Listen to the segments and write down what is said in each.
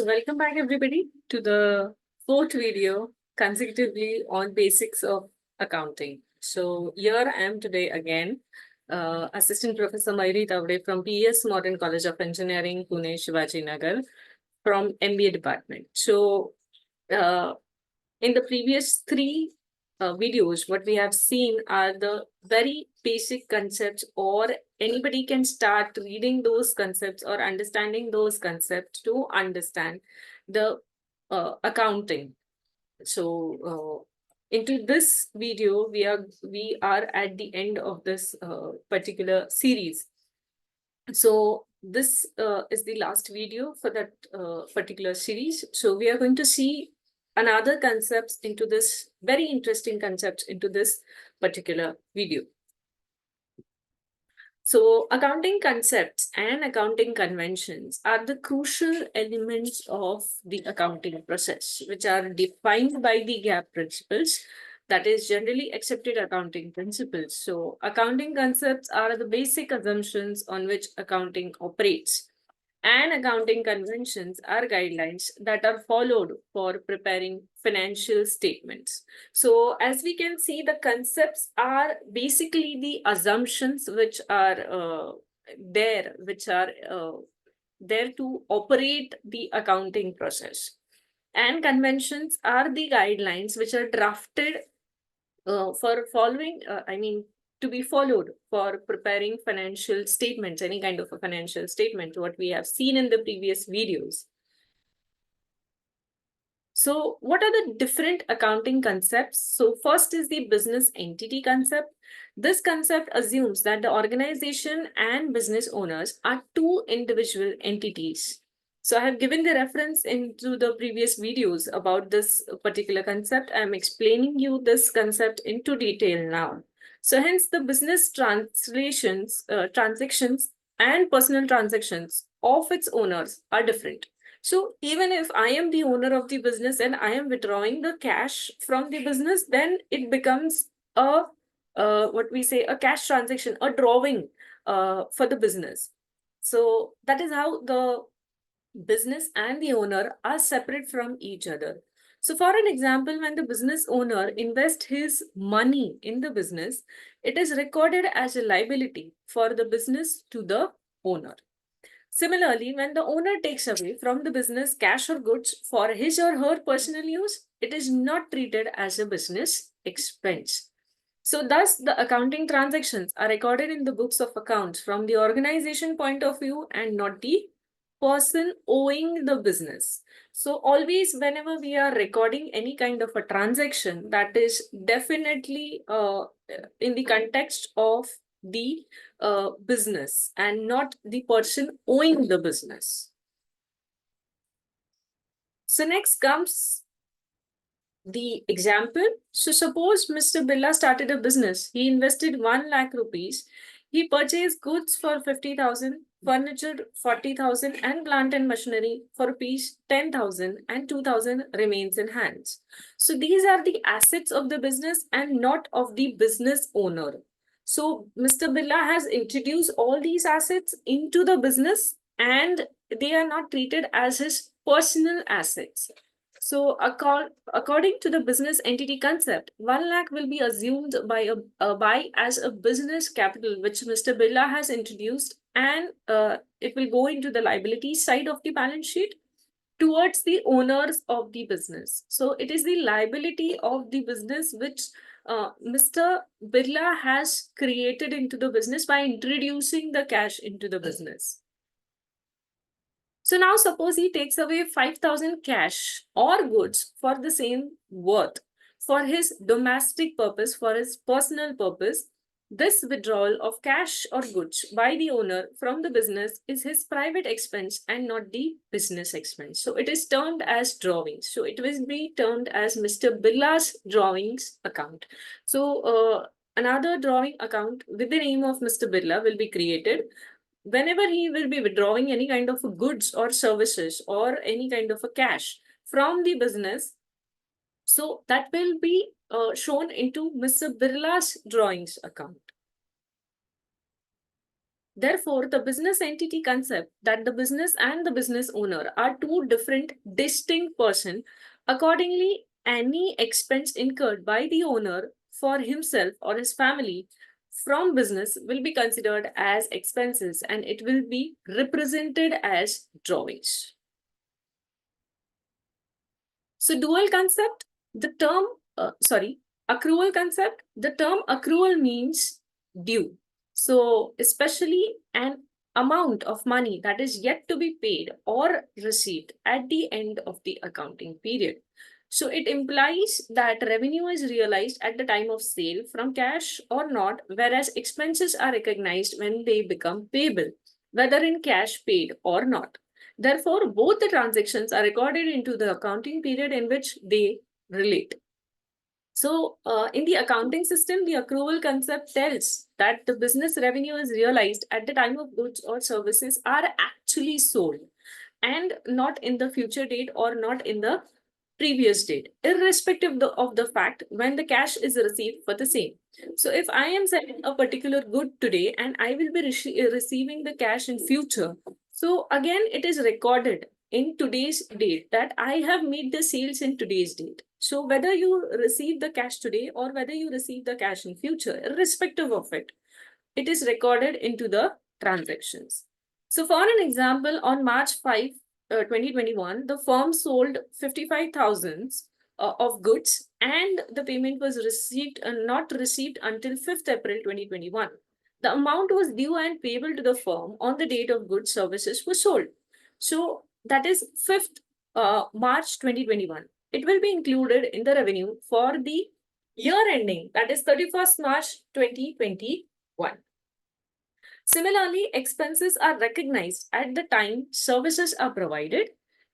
welcome back everybody to the fourth video consecutively on basics of accounting. So here I am today again, Assistant Professor Mayuri Tavde from PS Modern College of Engineering, Pune, Shivaji Nagar from MBA department. So in the previous three videos, what we have seen are the very basic concepts, or anybody can start reading those concepts or understanding those concepts to understand the accounting. So into this video, we are at the end of this particular series. So this is the last video for that particular series. So we are going to see another concepts into this, very interesting concepts into this particular video. So accounting concepts and accounting conventions are the crucial elements of the accounting process, which are defined by the GAAP principles, that is generally accepted accounting principles. So accounting concepts are the basic assumptions on which accounting operates, and accounting conventions are guidelines that are followed for preparing financial statements. So as we can see, the concepts are basically the assumptions which are there to operate the accounting process. And conventions are the guidelines which are drafted for following, to be followed for preparing financial statements, any kind of a financial statement, what we have seen in the previous videos. So what are the different accounting concepts? So first is the business entity concept. This concept assumes that the organization and business owners are two individual entities. So I have given the reference into the previous videos about this particular concept. I am explaining you this concept into detail now. So hence the business transactions and personal transactions of its owners are different. So even if I am the owner of the business and I am withdrawing the cash from the business, then it becomes a a cash transaction, a drawing for the business. So that is how the business and the owner are separate from each other. So for an example, when the business owner invests his money in the business, it is recorded as a liability for the business to the owner. Similarly, when the owner takes away from the business cash or goods for his or her personal use, it is not treated as a business expense. So thus, the accounting transactions are recorded in the books of accounts from the organization point of view and not the person owing the business. So always whenever we are recording any kind of a transaction, that is definitely in the context of the business and not the person owing the business. So next comes the example. So suppose Mr. Birla started a business. He invested 1 lakh rupees. He purchased goods for 50,000, furniture 40,000, and plant and machinery for rupees 10,000, and 2,000 remains in hands. So these are the assets of the business and not of the business owner. So Mr. Birla has introduced all these assets into the business and they are not treated as his personal assets. So according to the business entity concept, 1 lakh will be assumed by as a business capital, which Mr. Birla has introduced, and it will go into the liability side of the balance sheet towards the owners of the business. So it is the liability of the business which Mr. Birla has created into the business by introducing the cash into the business. So now suppose he takes away 5,000 cash or goods for the same worth for his domestic purpose, for his personal purpose. This withdrawal of cash or goods by the owner from the business is his private expense and not the business expense. So it is termed as drawings. So it will be termed as Mr. Birla's drawings account. So another drawing account with the name of Mr. Birla will be created whenever he will be withdrawing any kind of goods or services or any kind of a cash from the business. So that will be shown into Mr. Birla's drawings account. Therefore, the business entity concept that the business and the business owner are two different, distinct persons. Accordingly, any expense incurred by the owner for himself or his family from business will be considered as expenses and it will be represented as drawings. So dual concept, the term, accrual concept, the term accrual means due. So especially an amount of money that is yet to be paid or received at the end of the accounting period. So it implies that revenue is realized at the time of sale from cash or not, whereas expenses are recognized when they become payable, whether in cash paid or not. Therefore, both the transactions are recorded into the accounting period in which they relate. So, in the accounting system, the accrual concept tells that the business revenue is realized at the time of goods or services are actually sold and not in the future date or not in the previous date, irrespective of the fact when the cash is received for the same. So if I am selling a particular good today and I will be receiving the cash in future, so again it is recorded in today's date that I have made the sales in today's date. So whether you receive the cash today or whether you receive the cash in future, irrespective of it, it is recorded into the transactions. So for an example, on March 5, 2021, the firm sold 55,000 of goods and the payment was received not received until 5th April 2021. The amount was due and payable to the firm on the date of goods services were sold. So that is 5th March 2021. It will be included in the revenue for the year ending, that is 31st March 2021. Similarly, expenses are recognized at the time services are provided,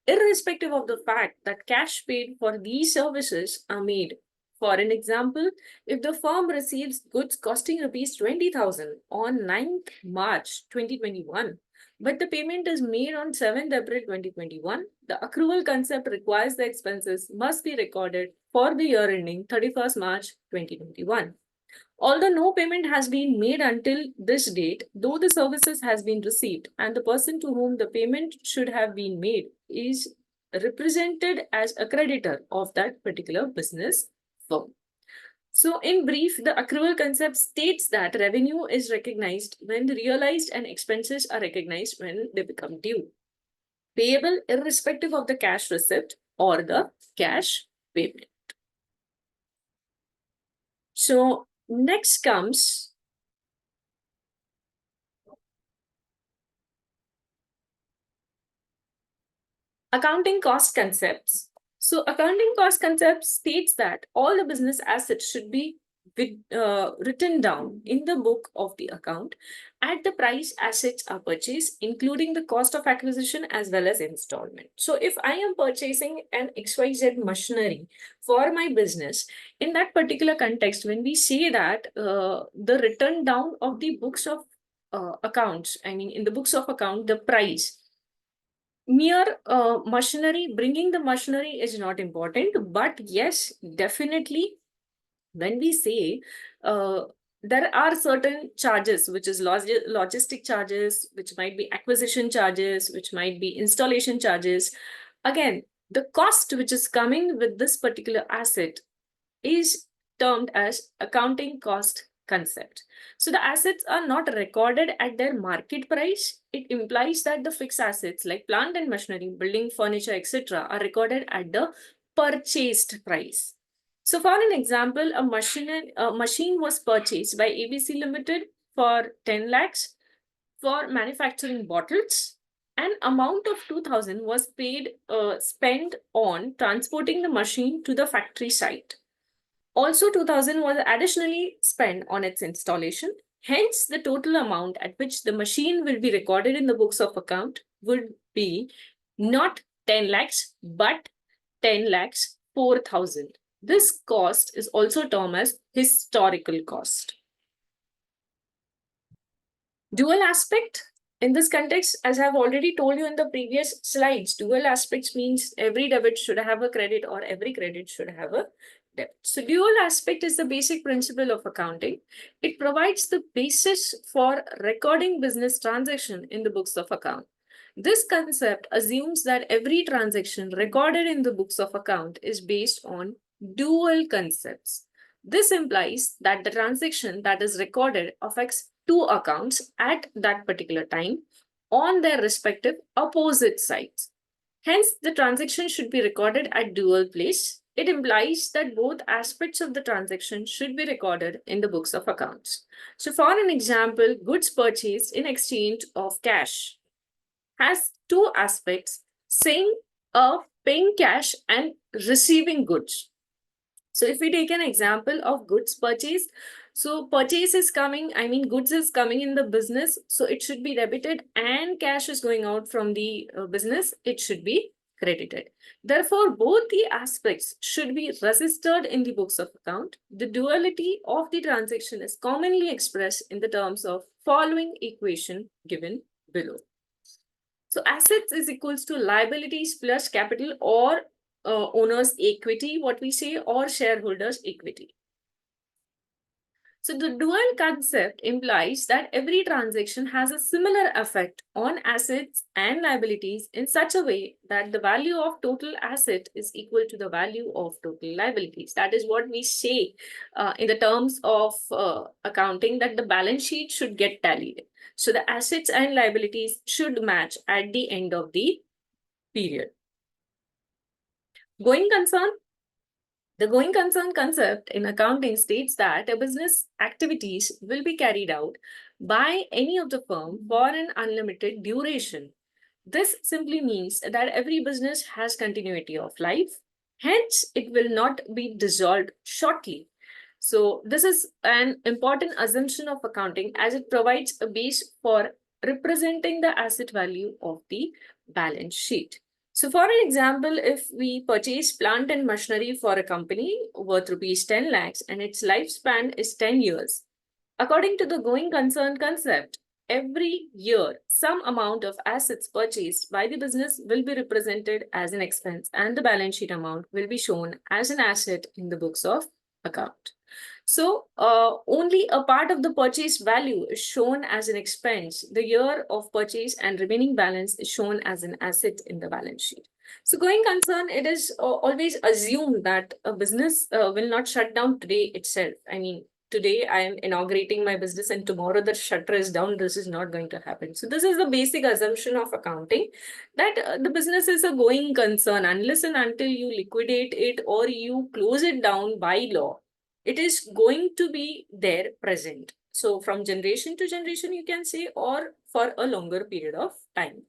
irrespective of the fact that cash paid for these services are made. For an example, if the firm receives goods costing rupees 20,000 on 9th March 2021, but the payment is made on 7th April 2021, the accrual concept requires the expenses must be recorded for the year ending 31st March 2021. Although no payment has been made until this date, though the services has been received and the person to whom the payment should have been made is represented as a creditor of that particular business firm. So in brief, the accrual concept states that revenue is recognized when realized and expenses are recognized when they become due, payable irrespective of the cash receipt or the cash payment. So next comes accounting cost concepts. So accounting cost concept states that all the business assets should be written down in the book of the account at the price assets are purchased, including the cost of acquisition as well as installment. So if I am purchasing an XYZ machinery for my business, in that particular context, when we say that the written down of the books of accounts, I mean in the books of account, the price, mere machinery, bringing the machinery is not important, but yes, definitely when we say there are certain charges, which is logistic charges, which might be acquisition charges, which might be installation charges. Again, the cost which is coming with this particular asset is termed as accounting cost concept. So the assets are not recorded at their market price. It implies that the fixed assets like plant and machinery, building, furniture, etc. are recorded at the purchased price. So for an example, a machine was purchased by ABC Limited for 10 lakhs for manufacturing bottles. An amount of 2,000 was spent on transporting the machine to the factory site. Also, 2,000 was additionally spent on its installation. Hence, the total amount at which the machine will be recorded in the books of account would be not 10 lakhs, but 10 lakhs 4,000. This cost is also termed as historical cost. Dual aspect. In this context, as I've already told you in the previous slides, dual aspects means every debit should have a credit or every credit should have a debt. So dual aspect is the basic principle of accounting. It provides the basis for recording business transaction in the books of account. This concept assumes that every transaction recorded in the books of account is based on dual concepts. This implies that the transaction that is recorded affects two accounts at that particular time on their respective opposite sides. Hence, the transaction should be recorded at dual place. It implies that both aspects of the transaction should be recorded in the books of accounts. So, for an example, goods purchased in exchange of cash has two aspects, saying paying cash and receiving goods. So if we take an example of goods purchase, so purchase is coming, goods is coming in the business, so it should be debited, and cash is going out from the business, it should be credited. Therefore, both the aspects should be registered in the books of account. The duality of the transaction is commonly expressed in the terms of following equation given below. So assets is equals to liabilities plus capital, or owner's equity, what we say, or shareholders' equity. So the dual concept implies that every transaction has a similar effect on assets and liabilities in such a way that the value of total asset is equal to the value of total liabilities. That is what we say in the terms of accounting, that the balance sheet should get tallied. So the assets and liabilities should match at the end of the period. Going concern. The going concern concept in accounting states that a business activities will be carried out by any of the firm for an unlimited duration. This simply means that every business has continuity of life, hence it will not be dissolved shortly. So this is an important assumption of accounting, as it provides a base for representing the asset value of the balance sheet. So for an example, if we purchase plant and machinery for a company worth rupees 10 lakhs and its lifespan is 10 years, according to the going concern concept, every year some amount of assets purchased by the business will be represented as an expense, and the balance sheet amount will be shown as an asset in the books of account. So only a part of the purchase value is shown as an expense. The year of purchase and remaining balance is shown as an asset in the balance sheet. So going concern, it is always assumed that a business will not shut down today itself. Today I am inaugurating my business and tomorrow the shutter is down. This is not going to happen. So this is the basic assumption of accounting, that the business is a going concern unless and until you liquidate it or you close it down by law. It is going to be there present. So from generation to generation, you can say, or for a longer period of time.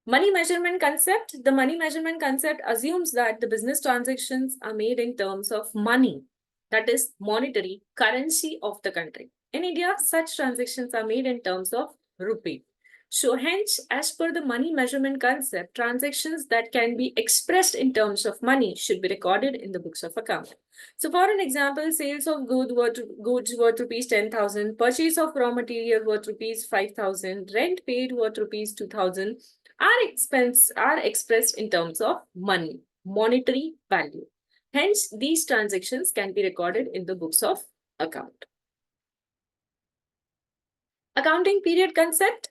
Money measurement concept. The money measurement concept assumes that the business transactions are made in terms of money, that is monetary currency of the country. In India, such transactions are made in terms of rupee. So hence, as per the money measurement concept, transactions that can be expressed in terms of money should be recorded in the books of account. So for an example, sales of goods worth rupees 10,000, purchase of raw material worth rupees 5,000, rent paid worth rupees 2,000 are expressed in terms of money, monetary value. Hence, these transactions can be recorded in the books of account. Accounting period concept.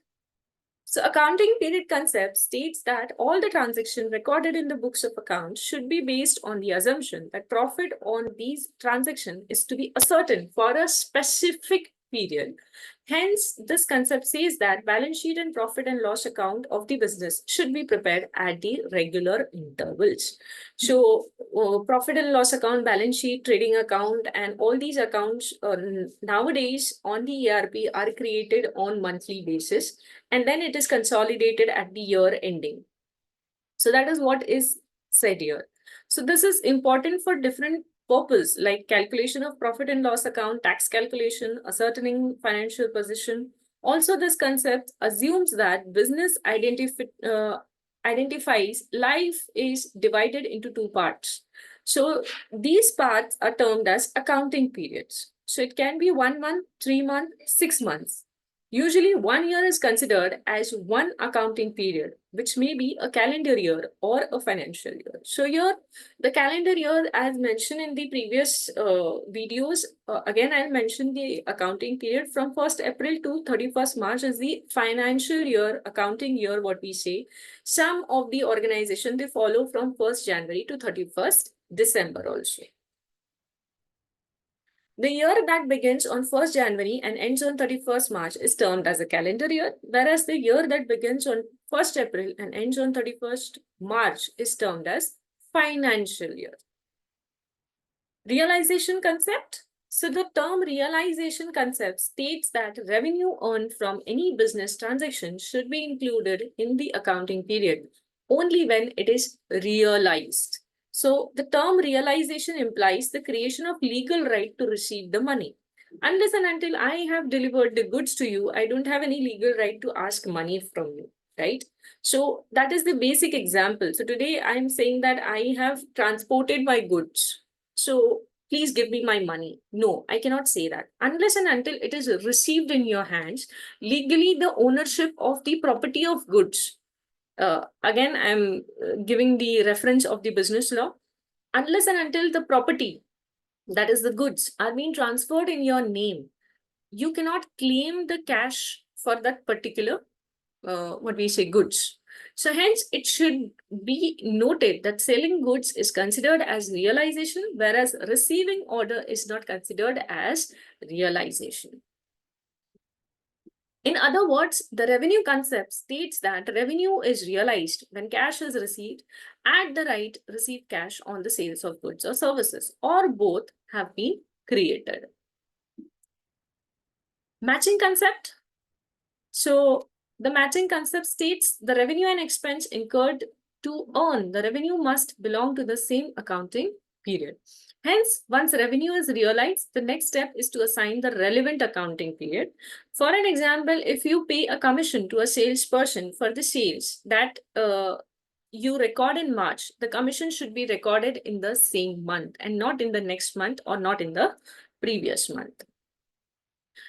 So accounting period concept states that all the transactions recorded in the books of accounts should be based on the assumption that profit on these transactions is to be ascertained for a specific period. Hence, this concept says that balance sheet and profit and loss account of the business should be prepared at the regular intervals. So, profit and loss account, balance sheet, trading account, and all these accounts nowadays on the ERP are created on monthly basis, and then it is consolidated at the year ending. So that is what is said here. So this is important for different purpose, like calculation of profit and loss account, tax calculation, ascertaining financial position. Also, this concept assumes that business identifies life is divided into two parts. So these parts are termed as accounting periods. So it can be 1 month, 3 months, 6 months. Usually, 1 year is considered as one accounting period, which may be a calendar year or a financial year. So, here, the calendar year, as mentioned in the previous videos, again, I'll mention the accounting period from 1st April to 31st March is the financial year, accounting year, what we say. Some of the organization, they follow from 1st January to 31st December also. The year that begins on 1st January and ends on 31st March is termed as a calendar year, whereas the year that begins on 1st April and ends on 31st March is termed as financial year. Realization concept. So the term realization concept states that revenue earned from any business transaction should be included in the accounting period only when it is realized. So the term realization implies the creation of legal right to receive the money. Unless and until I have delivered the goods to you, I don't have any legal right to ask money from you, right? So that is the basic example. So today I'm saying that I have transported my goods. So please give me my money. No, I cannot say that. Unless and until it is received in your hands, legally the ownership of the property of goods. Again, I'm giving the reference of the business law. Unless and until the property, that is the goods, are being transferred in your name, you cannot claim the cash for that particular what we say goods. So hence it should be noted that selling goods is considered as realization, whereas receiving order is not considered as realization. In other words, the revenue concept states that revenue is realized when cash is received at the right received cash on the sales of goods or services, or both have been created. Matching concept. So the matching concept states the revenue and expense incurred to earn the revenue must belong to the same accounting period. Hence, once revenue is realized, the next step is to assign the relevant accounting period. For an example, if you pay a commission to a salesperson for the sales that you record in March, the commission should be recorded in the same month and not in the next month or not in the previous month.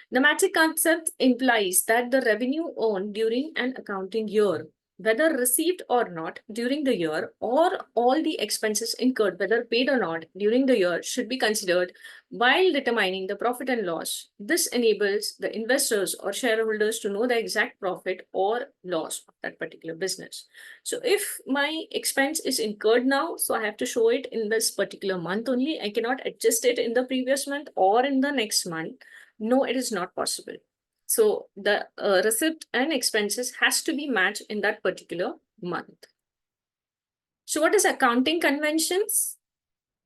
The matching concept implies that the revenue earned during an accounting year, whether received or not during the year, or all the expenses incurred, whether paid or not during the year, should be considered while determining the profit and loss. This enables the investors or shareholders to know the exact profit or loss of that particular business. So if my expense is incurred now, so I have to show it in this particular month only. I cannot adjust it in the previous month or in the next month. No, it is not possible. So the receipt and expenses has to be matched in that particular month. So what is accounting conventions?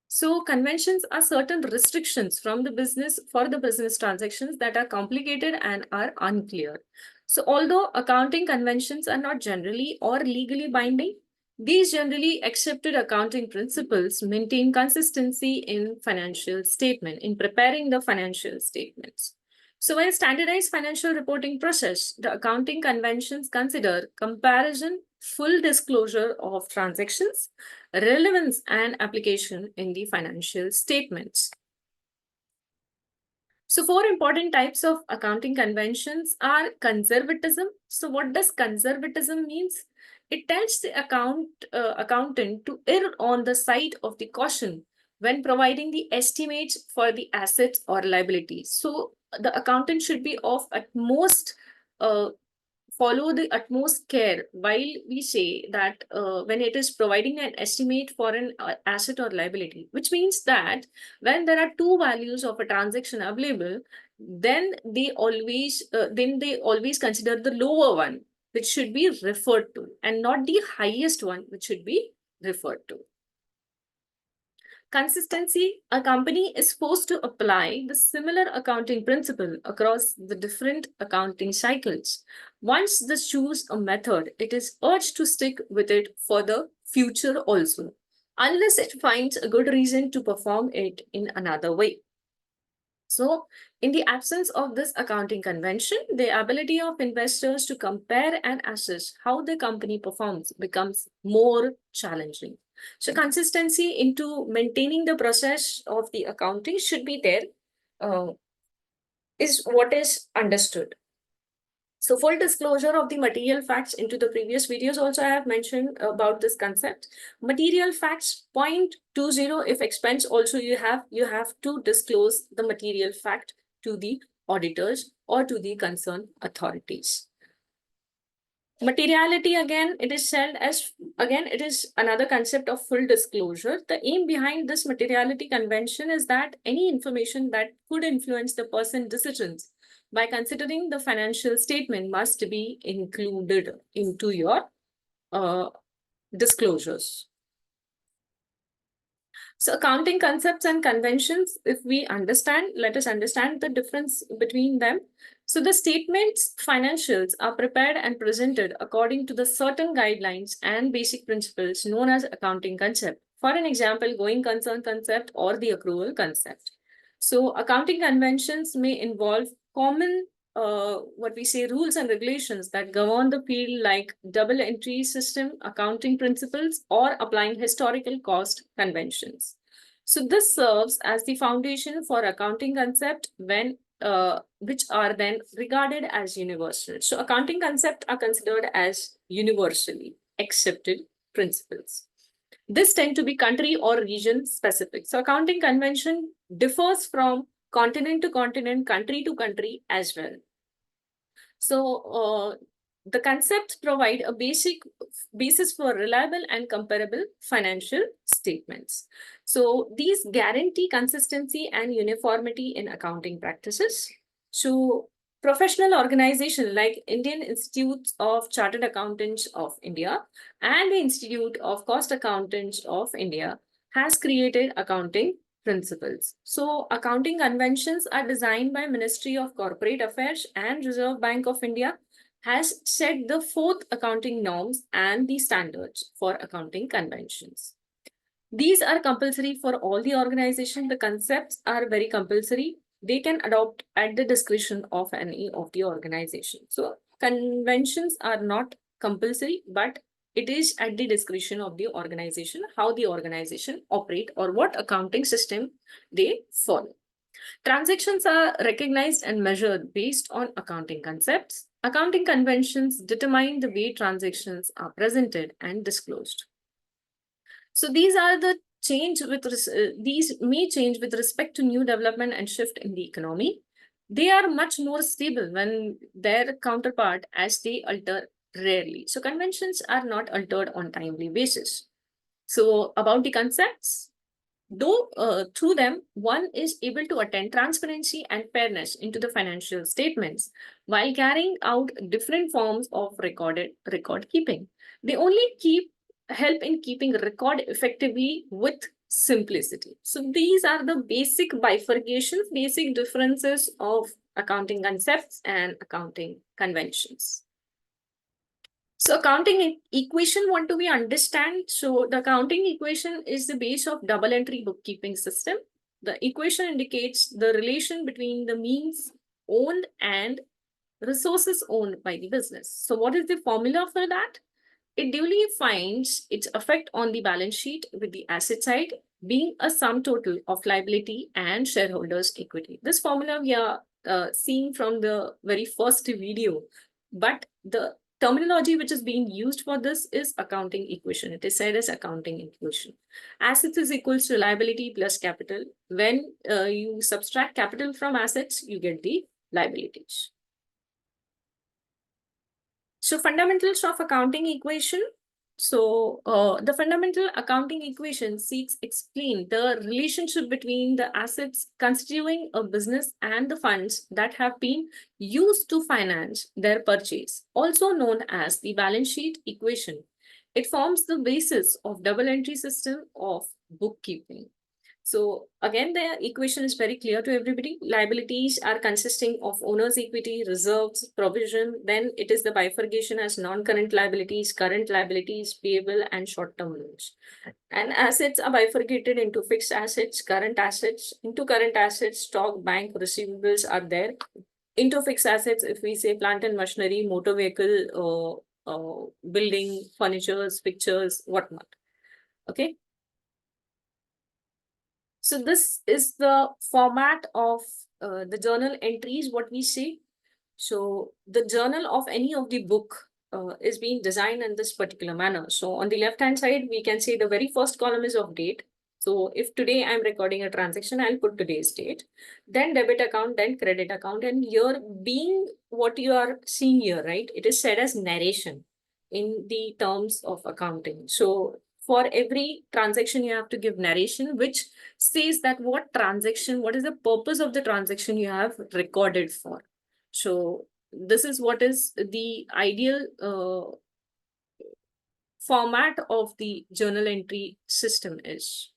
So conventions are certain restrictions from the business for the business transactions that are complicated and are unclear. So although accounting conventions are not generally or legally binding, these generally accepted accounting principles maintain consistency in financial statement, in preparing the financial statements. So in standardized financial reporting process, the accounting conventions consider comparison, full disclosure of transactions, relevance and application in the financial statements. So 4 important types of accounting conventions are conservatism. So what does conservatism means? It tells the accountant to err on the side of the caution when providing the estimates for the assets or liabilities. So the accountant should be of utmost follow the utmost care while we say that when it is providing an estimate for an asset or liability, which means that when there are two values of a transaction available, then they always consider the lower one, which should be referred to, and not the highest one, which should be referred to. Consistency, a company is forced to apply the similar accounting principle across the different accounting cycles. Once they choose a method, it is urged to stick with it for the future also, unless it finds a good reason to perform it in another way. So, in the absence of this accounting convention, the ability of investors to compare and assess how the company performs becomes more challenging. So, consistency into maintaining the process of the accounting should be there, is what is understood. So full disclosure of the material facts. Into the previous videos also I have mentioned about this concept. Material facts, point 20, if expense also you have to disclose the material fact to the auditors or to the concerned authorities. Materiality, again, it is said as, again, it is another concept of full disclosure. The aim behind this materiality convention is that any information that could influence the person's decisions by considering the financial statement must be included into your disclosures. So accounting concepts and conventions, if we understand, let us understand the difference between them. So the statements, financials are prepared and presented according to the certain guidelines and basic principles known as accounting concept. For an example, going concern concept or the accrual concept. So accounting conventions may involve common what we say rules and regulations that govern the field, like double entry system, accounting principles, or applying historical cost conventions. So this serves as the foundation for accounting concept when which are then regarded as universal. So accounting concepts are considered as universally accepted principles. This tend to be country or region specific. So accounting convention differs from continent to continent, country to country as well. So the concepts provide a basis for reliable and comparable financial statements. So these guarantee consistency and uniformity in accounting practices. So professional organizations like Indian Institute of Chartered Accountants of India and the Institute of Cost Accountants of India has created accounting principles. So accounting conventions are designed by Ministry of Corporate Affairs and Reserve Bank of India, has set the fourth accounting norms and the standards for accounting conventions. These are compulsory for all the organizations. The concepts are very compulsory. They can adopt at the discretion of any of the organization. So conventions are not compulsory, but it is at the discretion of the organization how the organization operate or what accounting system they follow. Transactions are recognized and measured based on accounting concepts. Accounting conventions determine the way transactions are presented and disclosed. So these are the these may change with respect to new development and shift in the economy. They are much more stable when their counterpart as they alter rarely. So conventions are not altered on timely basis. So about the concepts, though through them, one is able to attain transparency and fairness into the financial statements while carrying out different forms of record keeping. They only help in keeping record effectively with simplicity. So these are the basic bifurcations, basic differences of accounting concepts and accounting conventions. So accounting equation, what do we understand? So the accounting equation is the base of double entry bookkeeping system. The equation indicates the relation between the means owned and resources owned by the business. So what is the formula for that? It duly finds its effect on the balance sheet with the asset side being a sum total of liability and shareholders' equity. This formula we are seeing from the very first video, but the terminology which is being used for this is accounting equation. It is said as accounting equation. Assets is equals to liability plus capital. When you subtract capital from assets, you get the liabilities. So fundamentals of accounting equation. So the fundamental accounting equation seeks explain the relationship between the assets constituting a business and the funds that have been used to finance their purchase, also known as the balance sheet equation. It forms the basis of double entry system of bookkeeping. So again, the equation is very clear to everybody. Liabilities are consisting of owner's equity, reserves, provision. Then it is the bifurcation as non-current liabilities, current liabilities, payable, and short-term loans. And assets are bifurcated into fixed assets, current assets. Into current assets, stock, bank, receivables are there. Into fixed assets, if we say plant and machinery, motor vehicle, building, furnitures, pictures, whatnot. Okay. So this is the format of the journal entries, what we say. So the journal of any of the book is being designed in this particular manner. So on the left hand side, we can see the very first column is of date. So if today I'm recording a transaction, I'll put today's date, then debit account, then credit account. And here being what you are seeing here, right? It is said as narration in the terms of accounting. So for every transaction, you have to give narration, which says that what transaction, what is the purpose of the transaction you have recorded for. So this is what is the ideal format of the journal entry system is.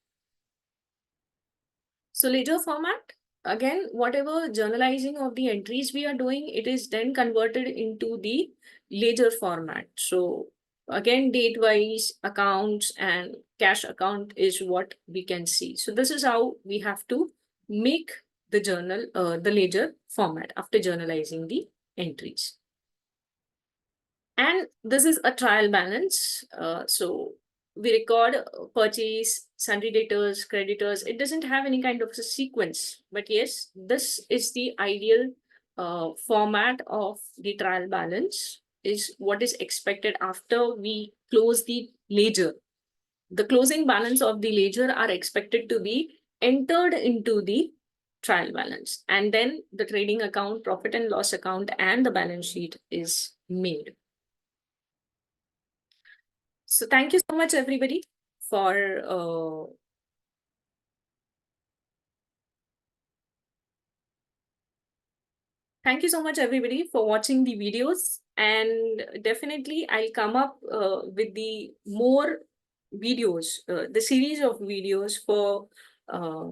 So ledger format, again, whatever journalizing of the entries we are doing, it is then converted into the ledger format. So again, date-wise accounts and cash account is what we can see. So this is how we have to make the journal, the ledger format after journalizing the entries. And this is a trial balance. So we record purchase, sundry debtors, creditors. It doesn't have any kind of a sequence, but yes, this is the ideal format of the trial balance, is what is expected after we close the ledger. The closing balance of the ledger are expected to be entered into the trial balance. And then the trading account, profit and loss account, and the balance sheet is made. So thank you so much, everybody, for thank you so much, everybody, for watching the videos. And definitely, I'll come up with the more videos, the series of videos uh,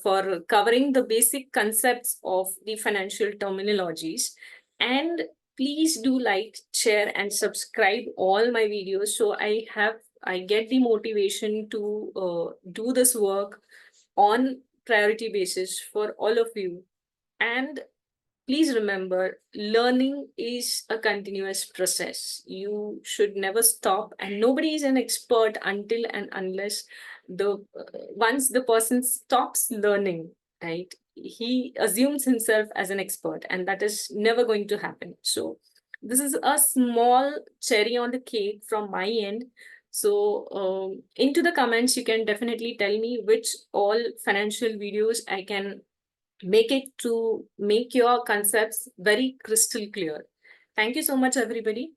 for covering the basic concepts of the financial terminologies. And please do like, share, and subscribe all my videos, so I get the motivation to do this work on priority basis for all of you. And please remember, learning is a continuous process. You should never stop, and nobody is an expert until and unless the once the person stops learning, right? He assumes himself as an expert, and that is never going to happen. So this is a small cherry on the cake from my end. So into the comments, you can definitely tell me which all financial videos I can make it to make your concepts very crystal clear. Thank you so much, everybody.